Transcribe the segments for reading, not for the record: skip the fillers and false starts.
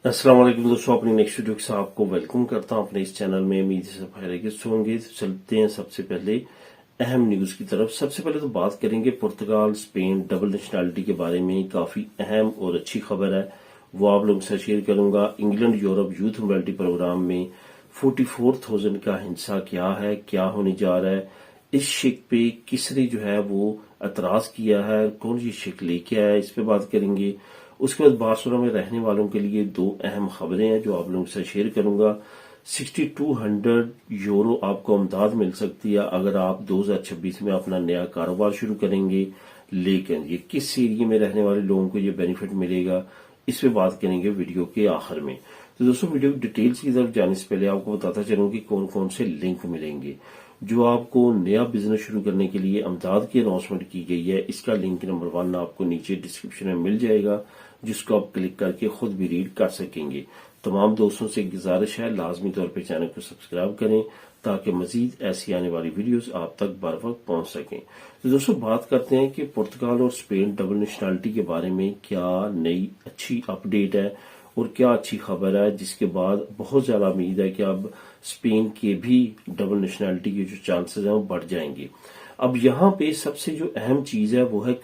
अस्सलाम वालेकुम दोस्तों, अपनी नेक्स्ट वीडियो के साथ आपको वेलकम करता हूं अपने इस चैनल में। उम्मीद है सब खैरियत से होंगे। तो चलते हैं सबसे पहले अहम न्यूज की तरफ। सबसे पहले तो बात करेंगे पुर्तगाल स्पेन डबल नेशनैलिटी के बारे में। काफी अहम और अच्छी खबर है, वो आप लोगों से शेयर करूंगा। England Europe youth mobility programme में 44,000 का हिस्सा क्या है, क्या होने जा रहा है, इस शेख पे किसने जो है वो एतराज किया है, कौन ये शेख लेके आया है, इस पे बात करेंगे। उसके बाद बार्सिलोना में रहने वालों के लिए दो अहम खबरें हैं जो आप लोगों से शेयर करूंगा। 6200 यूरो आपको अमदाद मिल सकती है अगर आप 2026 में अपना नया कारोबार शुरू करेंगे। लेकिन ये किस एरिया में रहने वाले लोगों को ये बेनिफिट मिलेगा, इस पे बात करेंगे वीडियो के आखिर में। तो दोस्तों, वीडियो की डिटेल्स की तरफ जाने से पहले आपको बताता चलूं कि कौन कौन से लिंक मिलेंगे जो आपको नया बिजनेस शुरू करने के लिए अमदाद की अनाउंसमेंट की गई है। इसका लिंक नंबर 1 आपको नीचे डिस्क्रिप्शन में मिल जाएगा, जिसको आप क्लिक करके खुद भी रीड कर सकेंगे। तमाम दोस्तों से गुजारिश है, लाजमी तौर पे चैनल को सब्सक्राइब करें ताकि मजीद ऐसी आने वाली वीडियोस आप तक बर वक्त पहुंच सकें। तो दोस्तों, बात करते हैं कि पुर्तगाल और स्पेन डबल नेशनैलिटी के बारे में क्या नई अच्छी अपडेट है और क्या अच्छी खबर है, जिसके बाद बहुत ज्यादा उम्मीद है कि अब स्पेन के भी डबल नेशनैलिटी के जो चांसेस हैं वो बढ़ जाएंगे। अब यहाँ पे सबसे जो अहम चीज है वो है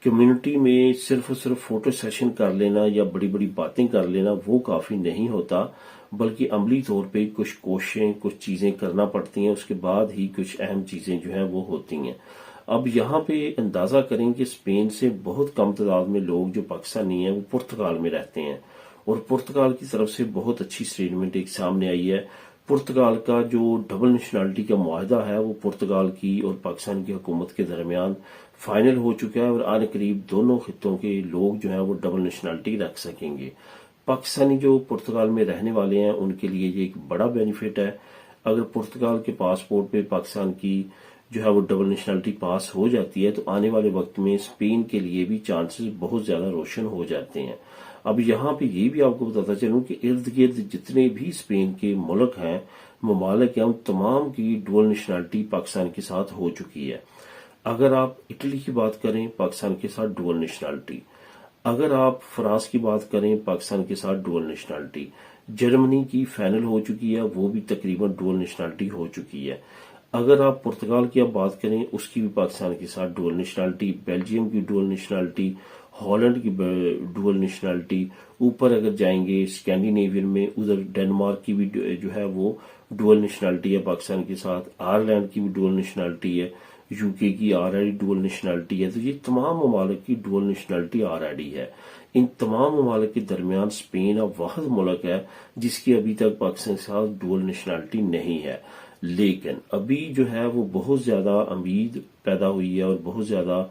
कम्युनिटी में सिर्फ और सिर्फ फोटो सेशन कर लेना या बड़ी बड़ी बातें कर लेना वो काफी नहीं होता, बल्कि अमली तौर पे कुछ कोशिशें, कुछ चीजें करना पड़ती हैं। उसके बाद ही कुछ अहम चीजें जो हैं वो होती हैं। अब यहाँ पे अंदाजा करें कि स्पेन से बहुत कम तादाद में लोग जो पाकिस्तानी हैं वो पुर्तगाल में रहते हैं, और पुर्तगाल की तरफ से बहुत अच्छी स्टेटमेंट एक सामने आई है। पुर्तगाल का जो डबल नेशनैलिटी का मुआहदा है वो पुर्तगाल की और पाकिस्तान की हुकूमत के दरमियान फाइनल हो चुका है, और आने करीब दोनों खित्तों के लोग जो हैं वो डबल नेशनैलिटी रख सकेंगे। पाकिस्तानी जो पुर्तगाल में रहने वाले हैं उनके लिए ये एक बड़ा बेनिफिट है। अगर पुर्तगाल के पासपोर्ट पे पाकिस्तान की जो है वो डबल नेशनैलिटी पास हो जाती है तो आने वाले वक्त में स्पेन के लिए भी चांसेस बहुत ज्यादा रोशन हो जाते हैं। अब यहाँ पे ये भी आपको बताता चलूं कि इर्द गिर्द जितने भी स्पेन के मुल्क हैं, ममालिक हैं, उन तमाम की डुअल नेशनैलिटी पाकिस्तान के साथ हो चुकी है। अगर आप इटली की बात करें, पाकिस्तान के साथ डुअल नेशनैलिटी। अगर आप फ्रांस की बात करें, पाकिस्तान के साथ डुअल नेशनैलिटी। जर्मनी की फाइनल हो चुकी है, वो भी तकरीबन डुअल नेशनैलिटी हो चुकी है। अगर आप पुर्तगाल की अब बात करें, उसकी भी पाकिस्तान के साथ डुअल नेशनैलिटी। बेल्जियम की डुअल नेशनैलिटी, हॉलैंड की डुअल नेशनैलिटी। ऊपर अगर जाएंगे स्कैंडिनेवियन में, उधर डेनमार्क की भी जो है वो डुअल नेशनैलिटी है पाकिस्तान के साथ। आयरलैंड की भी डुअल नेशनैलिटी है, यूके की ऑलरेडी डुअल नेशनैलिटी है। तो ये तमाम ममालिक की डुअल नेशनैलिटी ऑलरेडी है। इन तमाम ममालिक के दरमियान स्पेन अब वाहिद मुल्क है जिसकी अभी तक पाकिस्तान के साथ डुअल नेशनैलिटी नहीं है। लेकिन अभी जो है वो बहुत ज्यादा उम्मीद पैदा हुई है और बहुत ज्यादा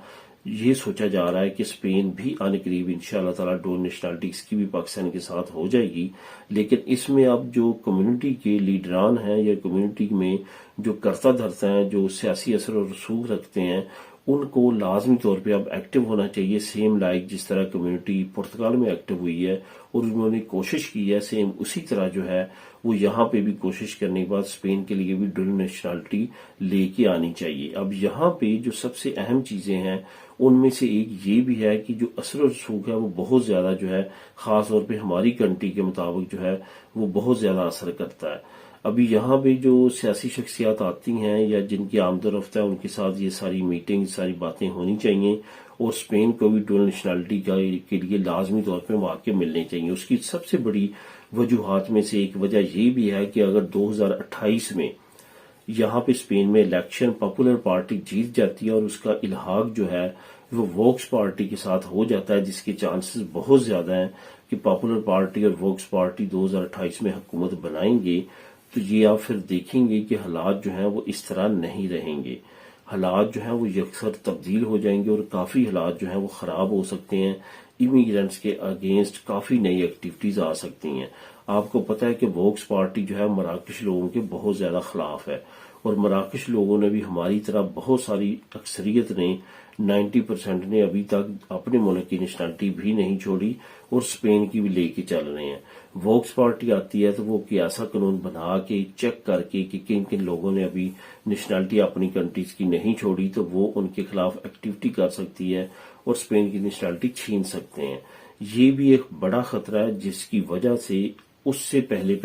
ये सोचा जा रहा है कि स्पेन भी आने करीब इंशाअल्लाह ताला डुअल नेशनैलिटी इसकी भी पाकिस्तान के साथ हो जाएगी। लेकिन इसमें अब जो कम्युनिटी के लीडरान हैं या कम्युनिटी में जो करता धरता है, जो सियासी असर और रसूख रखते हैं, उनको लाजमी तौर पे अब एक्टिव होना चाहिए। सेम लाइक जिस तरह कम्युनिटी पुर्तगाल में एक्टिव हुई है और उन्होंने कोशिश की है, सेम उसी तरह जो है वो यहाँ पे भी कोशिश करने के बाद स्पेन के लिए भी डुअल नेशनैलिटी लेके आनी चाहिए। अब यहाँ पे जो सबसे अहम चीजें हैं उनमें से एक ये भी है कि जो असर और रसूख है वो बहुत ज्यादा जो है, खास तौर पे हमारी कंट्री के मुताबिक जो है वो बहुत ज्यादा असर करता है। अभी यहाँ पे जो सियासी शख्सियात आती हैं या जिनकी आमदोरफ्त है उनके साथ ये सारी मीटिंग, सारी बातें होनी चाहिए, और स्पेन को भी डुअल नेशनैलिटी के लिए लाजमी तौर पे मौके मिलने चाहिए। उसकी सबसे बड़ी वजूहात में से एक वजह ये भी है कि अगर 2028 में यहाँ पे स्पेन में इलेक्शन पॉपुलर पार्टी जीत जाती है और उसका इल्हाक जो है वो वोक्स पार्टी के साथ हो जाता है, जिसके चांसेस बहुत ज्यादा हैं कि पॉपुलर पार्टी और वोक्स पार्टी 2028 में हुकूमत बनाएंगे, तो ये आप फिर देखेंगे कि हालात जो हैं वो इस तरह नहीं रहेंगे। हालात जो हैं वो यकसर तब्दील हो जाएंगे और काफी हालात जो हैं वो खराब हो सकते हैं। इमिग्रेंट्स के अगेंस्ट काफी नई एक्टिविटीज आ सकती हैं। आपको पता है कि वोक्स पार्टी जो है मराकश लोगों के बहुत ज्यादा खिलाफ है, और मराकश लोगों ने भी हमारी तरह बहुत सारी अक्सरियत ने 90% ने अभी तक अपने मुल्क की नेशनैलिटी भी नहीं छोड़ी और स्पेन की भी लेके चल रहे हैं। वोक्स पार्टी आती है तो वो कोई ऐसा कानून बना के चेक करके कि किन किन लोगों ने अभी नेशनैलिटी अपनी कंट्रीज की नहीं छोड़ी तो वो उनके खिलाफ एक्टिविटी कर सकती है और स्पेन की नेशनैलिटी छीन सकते हैं। یہ بھی ایک بڑا خطرہ ہے جس کی وجہ سے اس سے پہلے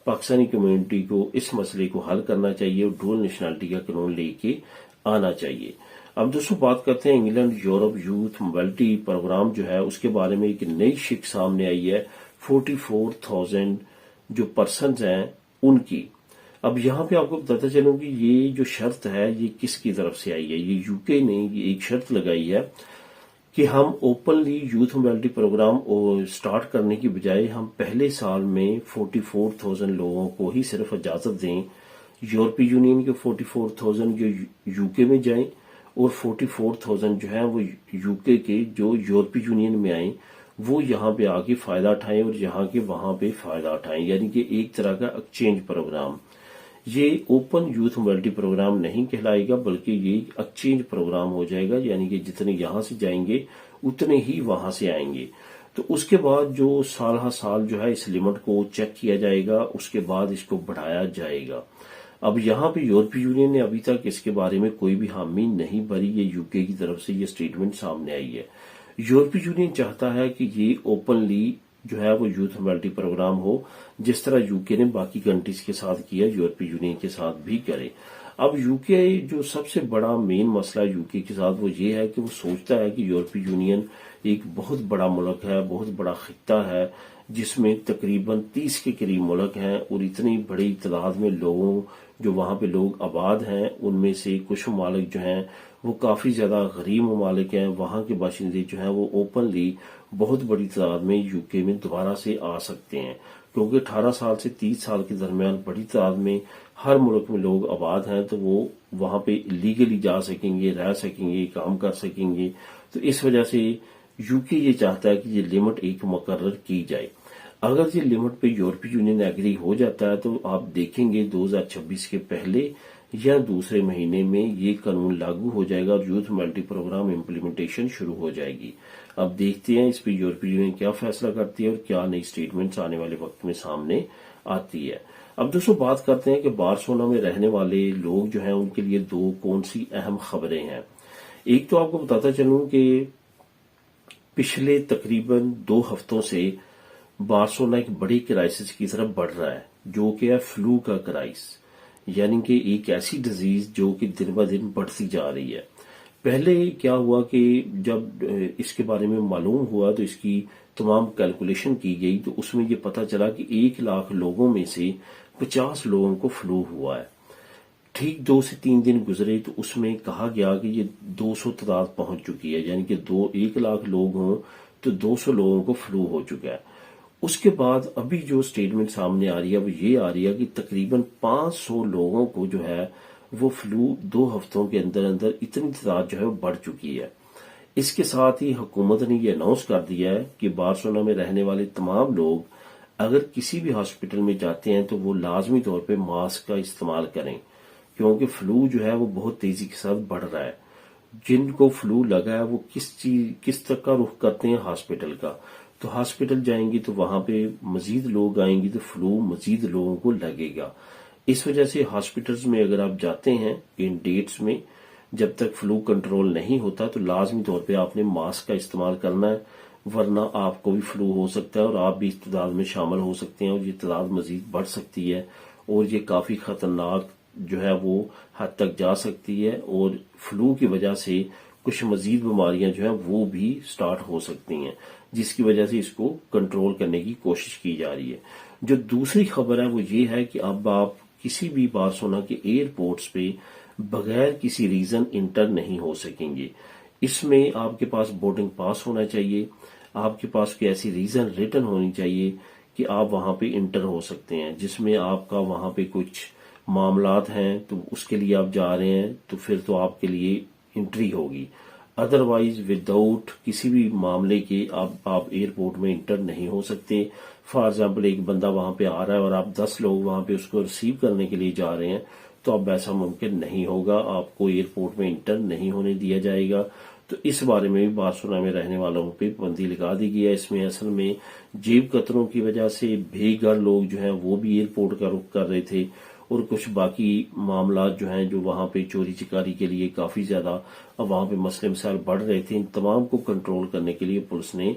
پاکستانی کمیونٹی کو اس مسئلے کو حل کرنا چاہیے اور ڈول نیشنلٹی کا قانون لے کے آنا چاہیے۔ اب دوستوں بات کرتے ہیں England Europe youth mobility programme جو ہے اس کے بارے میں ایک نئی شک سامنے آئی ہے 44,000 جو پرسنز ہیں ان کی۔ اب یہاں پہ آپ کو بتاتا چلوں کہ یہ جو شرط ہے یہ کس کی طرف سے آئی ہے، یہ یو کے نے یہ ایک شرط لگائی ہے کہ ہم openly youth mobility programme start کرنے کی بجائے ہم پہلے سال میں 44,000 لوگوں کو ہی صرف اجازت دیں، یورپی یونین کے 44,000 جو یو کے میں جائیں اور 44,000 جو ہیں وہ یو کے جو یورپی یونین میں آئیں وہ یہاں پہ آ کے فائدہ اٹھائیں اور یہاں کے وہاں پہ فائدہ اٹھائیں، یعنی کہ ایک طرح کا ایکسچینج پروگرام۔ یہ اوپن یوتھ موبلٹی پروگرام نہیں کہلائے گا بلکہ یہ ایک ایکسچینج پروگرام ہو جائے گا، یعنی کہ جتنے یہاں سے جائیں گے اتنے ہی وہاں سے آئیں گے۔ تو اس کے بعد جو سال ہر سال جو ہے اس لمٹ کو چیک کیا جائے گا، اس کے بعد اس کو بڑھایا جائے گا۔ اب یہاں پہ یورپی یونین نے ابھی تک اس کے بارے میں کوئی بھی حامی نہیں بھری، یہ یو کے کی طرف سے یہ سٹیٹمنٹ سامنے آئی ہے۔ یورپی یونین چاہتا ہے کہ یہ اوپنلی جو ہے وہ یوتھ موبلٹی پروگرام ہو، جس طرح یو کے نے باقی کنٹریز کے ساتھ کیا یورپی یونین کے ساتھ بھی کرے۔ اب یو کے جو سب سے بڑا مین مسئلہ یو کے ساتھ وہ یہ ہے کہ وہ سوچتا ہے کہ یورپی یونین ایک بہت بڑا ملک ہے، بہت بڑا خطہ ہے جس میں تقریباً 30 کے قریب ملک ہیں اور اتنی بڑی تعداد میں لوگوں جو وہاں پہ لوگ آباد ہیں ان میں سے کچھ ممالک جو ہیں وہ کافی زیادہ غریب ممالک ہیں، وہاں کے باشندے جو ہیں وہ اوپنلی بہت بڑی تعداد میں یو کے میں دوبارہ سے آ سکتے ہیں، کیونکہ 18 سال سے 30 سال کے درمیان بڑی تعداد میں ہر ملک میں لوگ آباد ہیں تو وہ وہاں پہ لیگلی جا سکیں گے، رہ سکیں گے، کام کر سکیں گے۔ تو اس وجہ سے یو کے یہ چاہتا ہے کہ یہ لمٹ ایک مقرر کی جائے۔ اگر یہ لمٹ پہ یورپی یونین ایگری ہو جاتا ہے تو آپ دیکھیں گے 2026 کے پہلے یا دوسرے مہینے میں یہ قانون لاگو ہو جائے گا اور یوتھ موبلٹی پروگرام امپلیمنٹیشن شروع ہو جائے گی۔ اب دیکھتے ہیں اس پہ یورپی یونین کیا فیصلہ کرتی ہے اور کیا نئی سٹیٹمنٹس آنے والے وقت میں سامنے آتی ہے۔ اب دوستوں بات کرتے ہیں کہ بارسلونا میں رہنے والے لوگ جو ہیں ان کے لیے دو کون سی اہم خبریں ہیں۔ ایک تو آپ کو بتاتا چلوں کہ پچھلے تقریباً 2 ہفتوں سے بارسلونا ایک بڑی کرائسس کی طرف بڑھ رہا ہے جو کہ ہے فلو کا کرائس، یعنی کہ ایک ایسی ڈیزیز جو کہ دن بہ دن بڑھتی جا رہی ہے۔ پہلے کیا ہوا کہ جب اس کے بارے میں معلوم ہوا تو اس کی تمام کیلکولیشن کی گئی تو اس میں یہ پتا چلا کہ 1 لاکھ لوگوں میں سے 50 لوگوں کو فلو ہوا ہے۔ ٹھیک 2 سے 3 دن گزرے تو اس میں کہا گیا کہ یہ 200 تعداد پہنچ چکی ہے، یعنی کہ 1 لاکھ لوگ ہوں تو 200 لوگوں کو فلو ہو چکا ہے۔ اس کے بعد ابھی جو سٹیٹمنٹ سامنے آ رہی ہے وہ یہ آ رہی ہے کہ تقریباً 500 لوگوں کو جو ہے وہ فلو 2 ہفتوں کے اندر اندر اتنی تعداد جو ہے وہ بڑھ چکی ہے۔ اس کے ساتھ ہی حکومت نے یہ اناؤنس کر دیا ہے کہ بارسلونا میں رہنے والے تمام لوگ اگر کسی بھی ہاسپٹل میں جاتے ہیں تو وہ لازمی طور پہ ماسک کا استعمال کریں، کیونکہ فلو جو ہے وہ بہت تیزی کے ساتھ بڑھ رہا ہے۔ جن کو فلو لگا ہے وہ کس طرح کا رخ کرتے ہیں ہاسپٹل کا، تو ہاسپٹل جائیں گے تو وہاں پہ مزید لوگ آئیں گے تو فلو مزید لوگوں کو لگے گا۔ اس وجہ سے ہاسپٹلز میں اگر آپ جاتے ہیں ان ڈیٹس میں جب تک فلو کنٹرول نہیں ہوتا تو لازمی طور پہ آپ نے ماسک کا استعمال کرنا ہے، ورنہ آپ کو بھی فلو ہو سکتا ہے اور آپ بھی اس تعداد میں شامل ہو سکتے ہیں اور یہ تعداد مزید بڑھ سکتی ہے اور یہ کافی خطرناک جو ہے وہ حد تک جا سکتی ہے اور فلو کی وجہ سے کچھ مزید بیماریاں جو ہیں وہ بھی سٹارٹ ہو سکتی ہیں، جس کی وجہ سے اس کو کنٹرول کرنے کی کوشش کی جا رہی ہے۔ جو دوسری خبر ہے وہ یہ ہے کہ اب آپ کسی بھی بارسلونا کے ایئرپورٹس پہ بغیر کسی ریزن انٹر نہیں ہو سکیں گے۔ اس میں آپ کے پاس بورڈنگ پاس ہونا چاہیے، آپ کے پاس کوئی ایسی ریزن ریٹن ہونی چاہیے کہ آپ وہاں پہ انٹر ہو سکتے ہیں، جس میں آپ کا وہاں پہ کچھ معاملات ہیں تو اس کے لیے آپ جا رہے ہیں تو پھر تو آپ کے لیے انٹری ہوگی، ادروائز وداؤٹ کسی بھی معاملے کے آپ ایئرپورٹ میں انٹر نہیں ہو سکتے۔ فار ایگزامپل ایک بندہ وہاں پہ آ رہا ہے اور آپ 10 لوگ وہاں پہ اس کو ریسیو کرنے کے لیے جا رہے ہیں تو اب ایسا ممکن نہیں ہوگا، آپ کو ایئرپورٹ میں انٹر نہیں ہونے دیا جائے گا۔ تو اس بارے میں بھی بارسلونا میں رہنے والوں پہ پابندی لگا دی گئی ہے۔ اس میں اصل میں جیب کتروں کی وجہ سے بے گھر لوگ جو ہیں وہ بھی ایئرپورٹ کا رخ کر رہے تھے اور کچھ باقی معاملات جو ہیں جو وہاں پہ چوری چکاری کے لیے کافی زیادہ وہاں پہ مسئلے مسائل بڑھ رہے تھے، ان تمام کو کنٹرول کرنے کے لیے پولیس نے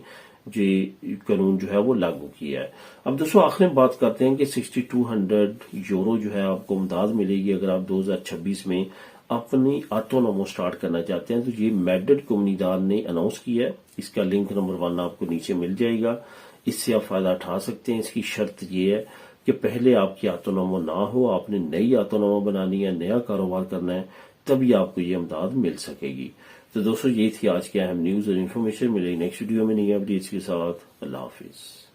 یہ قانون جو ہے وہ لاگو کیا ہے۔ اب دوستوں آخر میں بات کرتے ہیں کہ 6200 یورو جو ہے آپ کو امداد ملے گی اگر آپ 2026 میں اپنی آٹونومو سٹارٹ کرنا چاہتے ہیں۔ تو یہ میڈرڈ کمیونیداد نے اناؤنس کیا ہے، اس کا لنک نمبر 1 آپ کو نیچے مل جائے گا، اس سے آپ فائدہ اٹھا سکتے ہیں۔ اس کی شرط یہ ہے کہ پہلے آپ کی آٹونومو نہ ہو، آپ نے نئی آٹونومو بنانی ہے، نیا کاروبار کرنا ہے، تبھی آپ کو یہ امداد مل سکے گی۔ تو دوستو یہ تھی آج کی اہم نیوز اور انفارمیشن۔ ملے نیکسٹ ویڈیو میں نئی اپڈیٹس کے ساتھ۔ اللہ حافظ۔